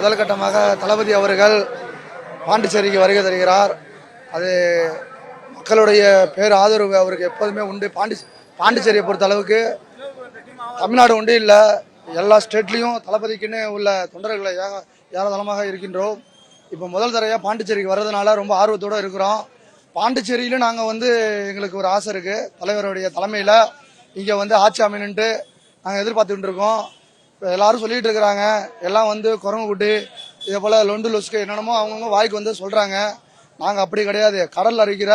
முதல் கட்டமாக தளபதி அவர்கள் பாண்டிச்சேரிக்கு வருகை தருகிறார். அது மக்களுடைய பேர் ஆதரவு அவருக்கு எப்போதுமே உண்டு. பாண்டிச்சேரியை பொறுத்த அளவுக்கு தமிழ்நாடு உண்டு இல்லை, எல்லா ஸ்டேட்லேயும் தளபதிக்குன்னு உள்ள தொண்டர்களை ஏராளமாக இருக்கின்றோம். இப்போ முதல் தடவையாக பாண்டிச்சேரிக்கு வர்றதுனால ரொம்ப ஆர்வத்தோடு இருக்கிறோம். பாண்டிச்சேரியிலும் நாங்கள் எங்களுக்கு ஒரு ஆசை இருக்குது, தலைவருடைய தலைமையில் இங்கே ஆட்சி அமைன்னுட்டு நாங்கள் எதிர்பார்த்துக்கிட்டு இருக்கோம். இப்போ எல்லாரும் சொல்லிட்டு இருக்கிறாங்க, எல்லாம் குரங்கு குட்டி இதே போல் லொண்டு லொஸ்க்கு என்னென்னமோ அவங்கவுங்க வாய்க்கு சொல்கிறாங்க. நாங்கள் அப்படி கிடையாது. கடலில் அரிக்கிற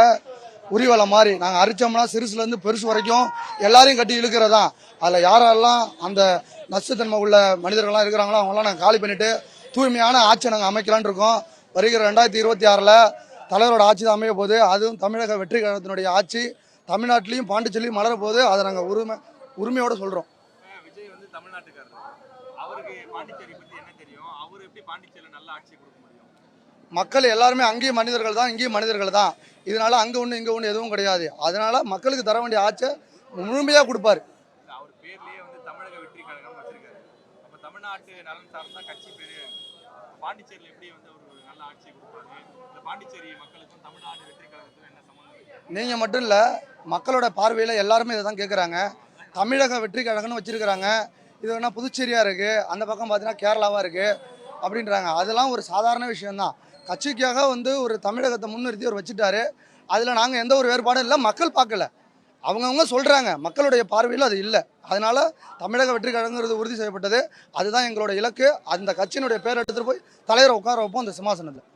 உரிவலை மாதிரி நாங்கள் அரிச்சோம்னா சிறுசுலேருந்து பெருசு வரைக்கும் எல்லாரையும் கட்டி இழுக்கிறதான். அதில் யாரெல்லாம் அந்த நச்சுத்தன்மை உள்ள மனிதர்கள்லாம் இருக்கிறாங்களோ அவங்களாம் நாங்கள் காலி பண்ணிவிட்டு தூய்மையான ஆட்சியை நாங்கள் அமைக்கலான் இருக்கோம். வருகிற 2026 தலைவரோட ஆட்சி தான் அமைய போகுது. அதுவும் தமிழக வெற்றி கழகத்தினுடைய ஆட்சி தமிழ்நாட்டிலையும் பாண்டிச்சேரியும் மலர போகுது. அதை நாங்கள் உரிமையோடு சொல்கிறோம். மக்கள் எல்லாருமே அங்கேயும் மனிதர்கள் தான், இங்கேயும் மனிதர்கள் தான். இதனால அங்கே ஒன்று இங்கே ஒன்று எதுவும் கிடையாது. அதனால மக்களுக்கு தர வேண்டிய ஆட்சியை முழுமையாக கொடுப்பாரு. நீங்கள் மட்டும் இல்லை, மக்களோட பார்வையில் எல்லாருமே இதை தான் கேட்குறாங்க. தமிழக வெற்றி கழகம்னு வச்சிருக்கிறாங்க. இது வேணா புதுச்சேரியாக இருக்குது, அந்த பக்கம் பார்த்தீங்கன்னா கேரளாவாக இருக்குது அப்படின்றாங்க. அதெல்லாம் ஒரு சாதாரண விஷயம்தான். கட்சிக்காக ஒரு தமிழகத்தை முன்னிறுத்தி அவர் வச்சுட்டாரு. அதில் நாங்கள் எந்த ஒரு வேறுபாடும் இல்லை. மக்கள் பார்க்கல, அவங்கவுங்க சொல்கிறாங்க. மக்களுடைய பார்வையில் அது இல்லை. அதனால் தமிழக வெற்றி கழகங்கிறது உறுதி செய்யப்பட்டது. அதுதான் எங்களோட இலக்கு. அந்த கட்சியினுடைய பேர் எடுத்துகிட்டு போய் தலைவரை உட்கார வைப்போம் அந்த சிம்மாசனத்தில்.